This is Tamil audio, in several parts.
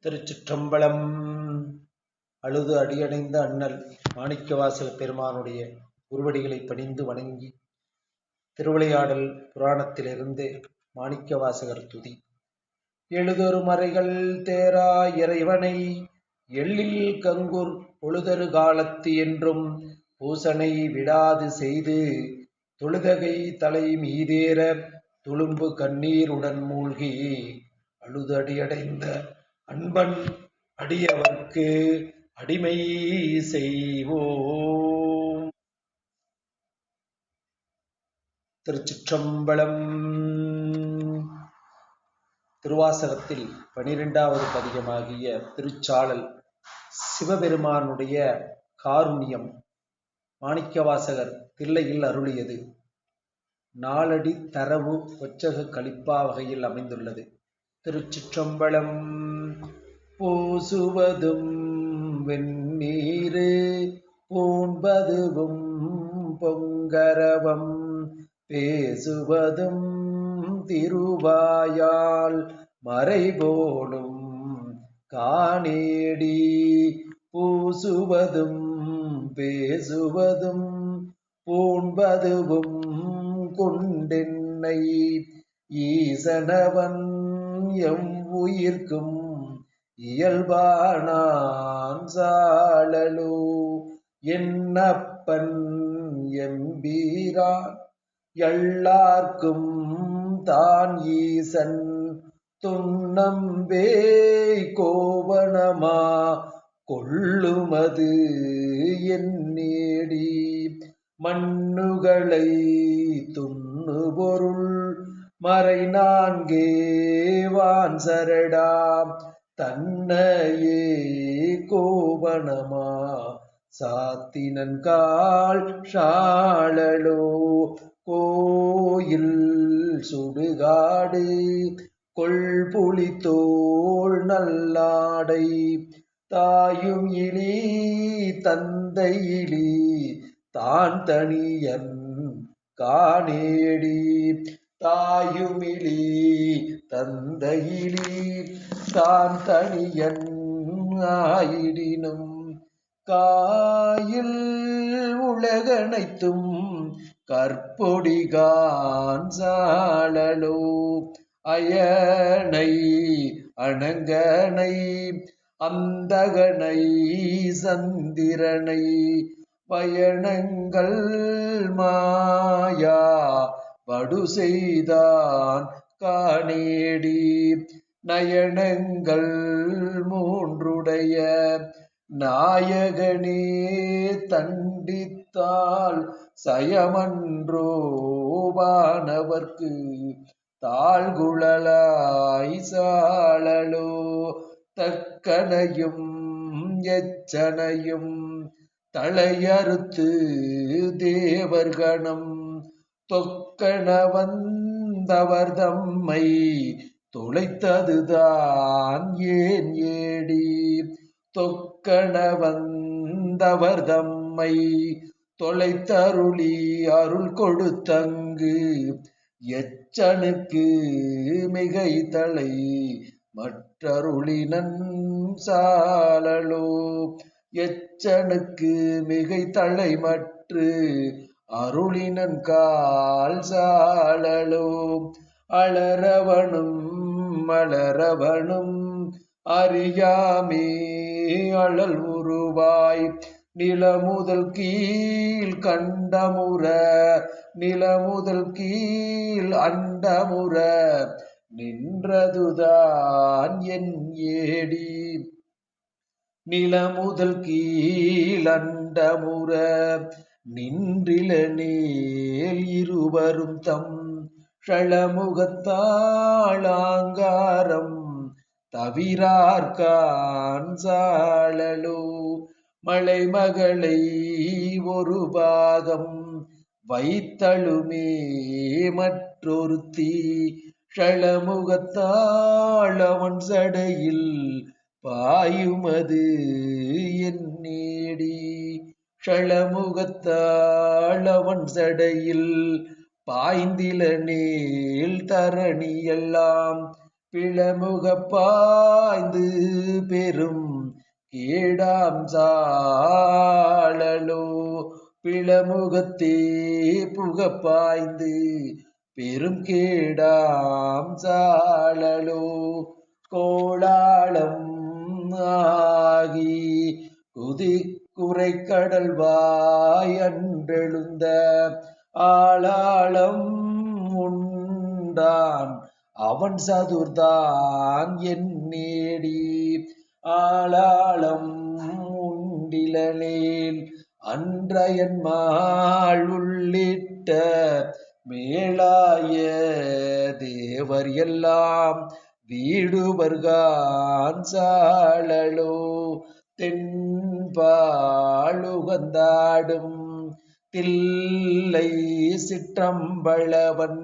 திருச்சிற்றம்பலம். அழுது அடியடைந்த அண்ணல் மாணிக்கவாசக பெருமானுடைய உருவடிகளை பணிந்து வணங்கி திருவிளையாடல் புராணத்திலிருந்து மாணிக்கவாசகர் துதி. எழுதொரு மறைகள் தேரா இறைவனை எள்ளில் கங்குர் பொழுதரு காலத்து என்றும் பூசனை விடாது செய்து தொழுதகை தலை மீதேற துளும்பு கண்ணீருடன் மூழ்கி அழுது அடியடைந்த அன்பன் அடியவர்க்கு அடிமை செய்வோம். திருச்சிற்றம்பலம். திருவாசகத்தில் 12வது பதிகமாகிய திருச்சாளல் சிவபெருமானுடைய காருண்யம் மாணிக்கவாசகர் தில்லையில் அருளியது. நாலடி தரவு ஒச்சக கலிப்பா வகையில் அமைந்துள்ளது. திருச்சிற்றம்பலம். பூசுவதும் வெண்ணீரு பூண்பதுவும் பொங்கரவம் பேசுவதும் திருவாயால் மறைபோலும் காணேடி பூசுவதும் பேசுவதும் பூண்பதுவும் கொண்டென்னை ஈசனவன் எம் உயிர்க்கும் இயல்பானான் சாழலோ என்னப்பன் எம்பீரான் எல்லார்க்கும் தான் ஈசன் துன்னம்பே கோவணமா கொள்ளுமது என் நேடி மண்ணுகளை துண்ணு பொருள் மறை நான்கே வான் சரடாம் தன்னையே கோவணமா சாத்தினன்கால் ஷாழலோ கோயில் சுடுகாடு கொள்புலி தோள் நல்லாடை தாயும் இலி தந்தையிலி தான் தனியன் காணேடி தாயுமிலி தந்தையிலி தான் தனியன் ஆயிடினும் காயில் உலகனைத்தும் கற்பொடிகான் சாழலோ அயனை அணங்கனை அந்தகனை சந்திரனை பயணங்கள் மாயா வடு செய்தான் காணேடி நயனங்கள் மூன்றுடைய நாயகனே தண்டித்தால் சயமன்றோ வானவர்க்கு தாழ்குழலாய் சாழலோ தக்கனையும் எச்சனையும் தலையறுத்து தேவர்கணம் தொக்கண வந்தவர் தம்மை தொலைத்ததுதான் ஏன் ஏடி தொக்கண வந்தவர் தம்மை தொலைத்தருளி அருள் கொடுத்தங்கு எச்சனுக்கு மிகை தலை மற்றருளினன் சாழலோ எச்சனுக்கு மிகை தலை மற்று அருளினன் கால் சாழலோ அலரவனும் மலரவனும் அறியாமே அழல் உருவாய் நிலமுதல் கீழ் கண்டமுற நிலமுதல் கீழ் அண்டமுற நின்றதுதான் என் ஏடி நிலமுதல் கீழ் அண்டமுற நின்றில நேல் இருவரும் தம் ஷளமுகத்தாளாங்காரம் தவிரார்கான் சாழலோ மலைமகளை ஒரு பாகம் வைத்தழுமே மற்றொருத்தி ஷளமுகத்தாளவன் சடையில் பாயுமது என் நேடி ஷளமுகத்தாளவன் சடையில் பாய்ந்தில நேல் தரணி எல்லாம் பிளமுகப்பாய்ந்து பெரும் கேடாம் சாழலோ. பிளமுகத்தே புகப்பாய்ந்து பெரும் கேடாம் சாழலோ. கோளாளம் ஆகி குறைக்கடல்வாய் அன்றெழுந்த ஆளாளம் உண்டான் அவன் சதுர்தான் என் நேடி. ஆளாளம் உண்டிலனேல் அன்றயன்மாள் உள்ளிட்ட மேலாய தேவர் எல்லாம் வீடுவர்கான் சாழலோ. தென்பாலுகந்தாடும் தில்லை சிற்றம்பளவன்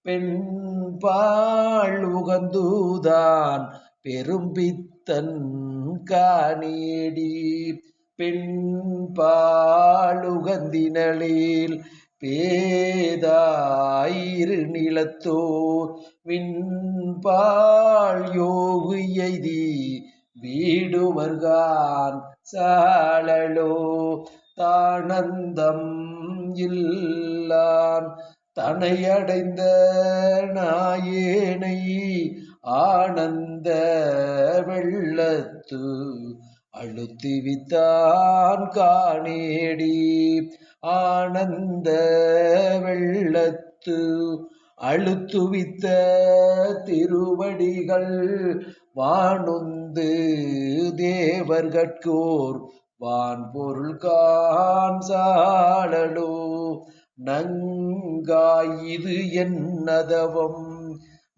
பெண்பால் உகந்துதான் பெரும்பித்தன் காணேடி. பெண்பாலுகந்தினளில் பேதாயிரு நிலத்தோர் விண்பால் யோகு எய்தி வீடுவர்கான் சாழலோ. தானந்தம் இல்லான் தனையடைந்த நாயேனை ஆனந்த வெள்ளத்து அழுத்துவித்தான் காணேடி. ஆனந்த வெள்ளத்து அழுத்துவித்த திருவடிகள் வானுந்து தேவர்கட்கோர் வான்பொருள் கான் சாழலோ. நங்காய் இது என்னதவம்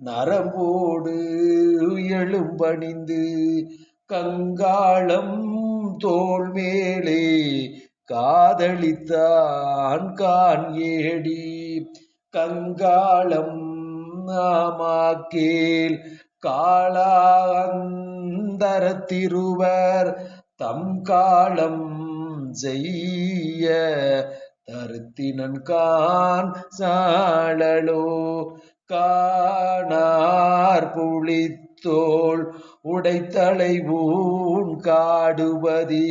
நரம்போடு எழும்பணிந்து கங்காளம் தோள் மேலே காதலித்தான் கான் ஏடி. கங்காளம் நாமாக்கேல் காளாந்தரத்திருவர் தம் காலம் செய்ய தருத்தினன் கான் சாழலோ. காணார் புலித்தோள் உடைத்தலை ஊன் காடுபதி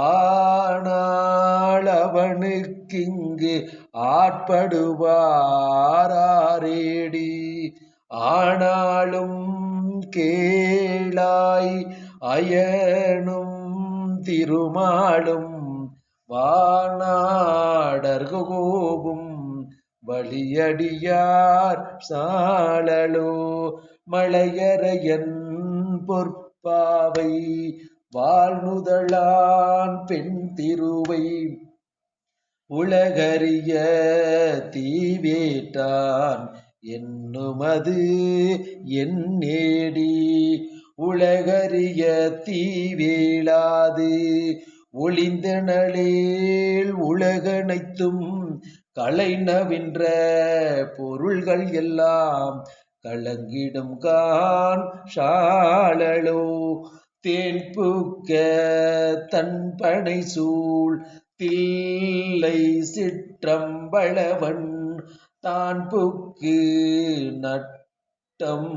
ஆனால் அவனுக்கிங்கு ஆட்படுவாரேடி. ஆனாலும் கேளாய் அயனும் திருமாலும் வானாடர்கோவும் வழியடியார் சாழலோ. மலையரையன் பொற்பாவை வாழ்நுதலான் பெண் திருவை உலகறிய தீவேட்டான் என்னுமது என் நேடி. உலகறிய தீவேளாது ஒளிந்தனளேல் உலகனைத்தும் களைநவின்ற பொருள்கள் எல்லாம் கலங்கிடும் கான் சாழலோ. தேன்புக்க தன்பனை சூழ் தில்லை சிற்றம்பளவன் தான் புக்கு நட்டம்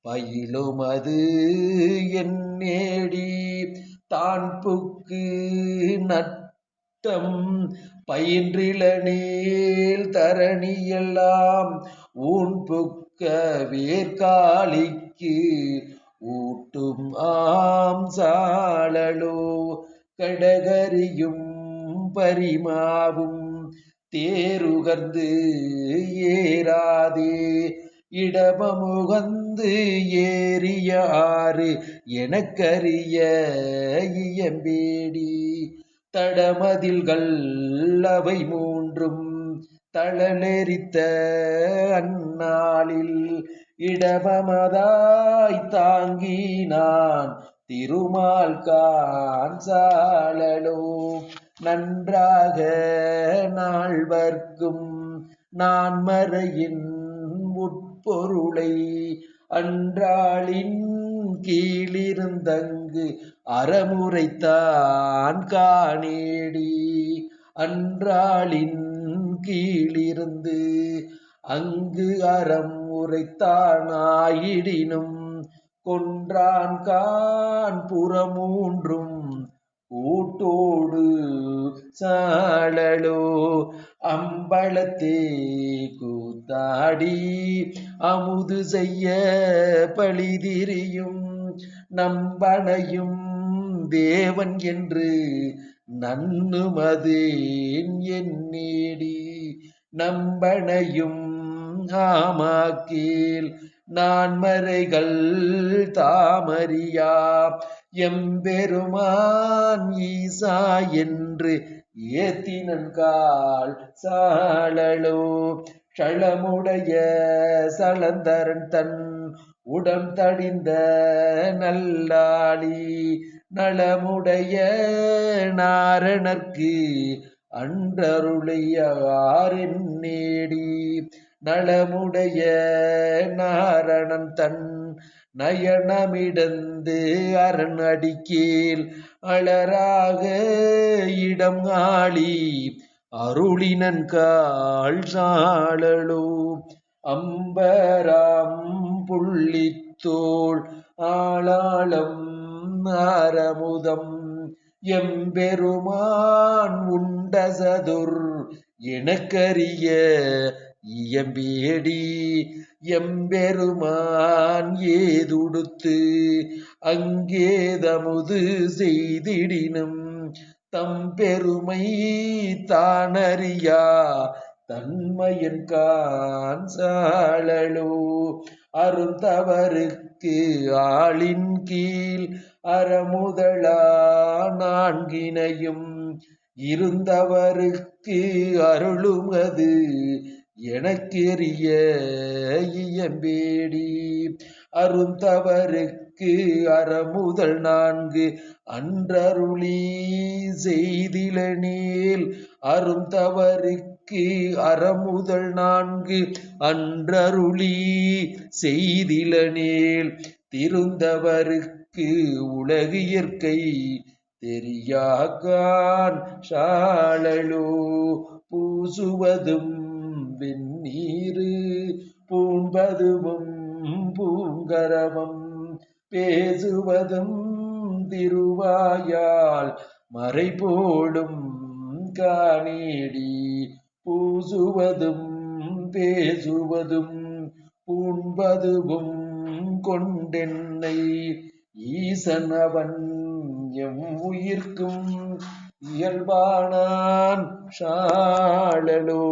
பயிலுமது என் நேடி. தான் புக்கு நட்டம் பயின்றிலனேல் தரணியெல்லாம் ஊன் புக்க வேர்காலிக்கு ஊட்டும் ஆம் சாழலோ. கடகரியும் பரிமாவும் தேருகர்ந்து ஏறாதே இடமமுகந்து ஏறிய ஆறு எனக்கரிய இயம்பேடி. தடமதில்கள் அவை மூன்றும் தளலெரித்த அந்நாளில் இடமமதாய் தாங்கினான் திருமால் கான் சாழலோ. நன்றாக நால்வர்க்கும் நான்மறையின் உட்பொருளை அன்றாளின் கீழிருந்தங்கு அறமுரைத்தான் காணேடி. அன்றாளின் கீழிருந்து அங்கு அறம் உரைத்தானாயிடினும் கொன்றான் கான் புறமூன்றும் கூட்டோடு சாழலோ அம்பலத்தே கூத்தாடி அமுது செய்ய பழிதிரியும் நம்பனையும் தேவன் என்று நன்னுமதேன் எண்ணேடி நம்பனையும் ஆமாக்கீல் நான்மறைகள் தாமறியா எம்பெருமான் ஈசா என்று ஏத்தினன்கால் சாழலோ ஷளமுடைய சலந்தரன் தன் உடம் தடிந்த நல்லாளி நலமுடைய நாரணர்க்கு அன்றருளையாரின் நேடி நலமுடைய நாரணன் தன் நயனமிடந்து அரண் அடிக்கீழ் அலராக இடம் ஆளி அருளினன் கால் சாழலோ அம்பராம் புள்ளித்தோள் ஆளாளம் ஆரமுதம் எம்பெருமான் உண்டசதுர் எனக்கரிய இயம்பேடி எம்பெருமான் ஏதுடுத்து அங்கேதமுது செய்திடினும் தம்பெருமை தானறியா தன்மையன் கான் சாழலோ அருந்தவருக்கு ஆளின் கீழ் அறமுதலா நான்கினையும் இருந்தவருக்கு அருளுமது எனக்கெரிய இயம்பேடி அருந்தவருக்கு அறமுதல் நான்கு அன்றருளி செய்திலனேல் அருந்தவருக்கு அறமுதல் நான்கு அன்றருளி செய்திலனேல் திருந்தவருக்கு உலகு இயற்கை தெரியாகான் சாழலோ பூசுவதும் வெந்நீரு பூண்பதுவும் பூங்கரவம் பேசுவதும் திருவாயால் மறைபோடும் காணேடி பூசுவதும் பேசுவதும் பூண்பதுவும் கொண்டென்னை ஈசனவன் எம் உயிர்க்கும் இயல்பானான் சாழலோ.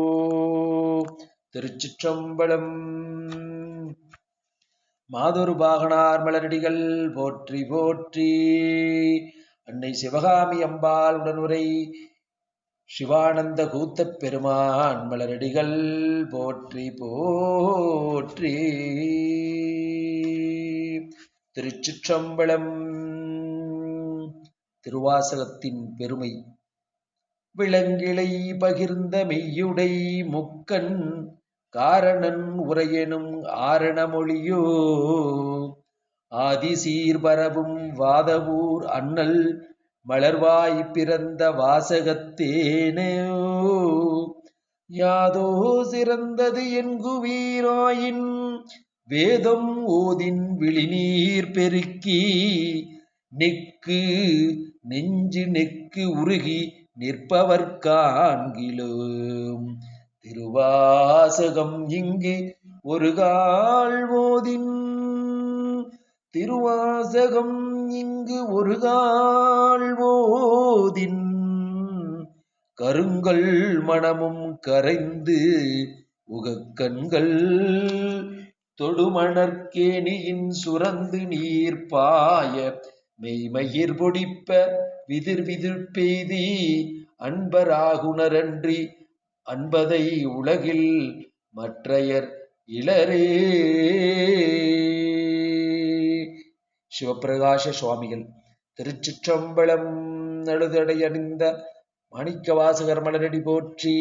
திருச்சிற்றம்பலம். மாதொரு பாகனார் மலரடிகள் போற்றி போற்றி. அன்னை சிவகாமி அம்பாள் உடனுரை சிவானந்த கூத்தப் பெருமான் மலரடிகள் போற்றி போற்றி. திருச்சிற்றம்பலம். திருவாசகத்தின் பெருமை. விளங்கிளை பகிர்ந்த மெய்யுடை முக்கண் காரணன் உரையெனும் ஆரணமொழியோ ஆதிசீர் பரவும் வாதவூர் அண்ணல் மலர்வாய் பிறந்த வாசகத்தேனோ யாதோ சிறந்தது என்குவீராயின் வேதம் ஓதின் விழிநீர் பெருக்கி நெக்கு நெஞ்சு நெக்கு உருகி நிற்பவர் காண்கிலோம் திருவாசகம் இங்கு ஒரு கால் ஓதின் திருவாசகம் இங்கு ஒரு கால் ஓதின் கருங்கல் மனமும் கரைந்து உகக்கண்கள் தொடுமணற்கேணியின் சுரந்து நீர் பாய மெய்மயிர் பொடிப்ப விதிர் விதிர் பெய்தி அன்பராகுணரன்றி அன்பதை உலகில் மற்றையர் இளரே. சிவப்பிரகாச சுவாமிகள். திருச்சிற்றம்பலம். நடுதடை அணிந்த மாணிக்க வாசகர் மலரடி போற்றி.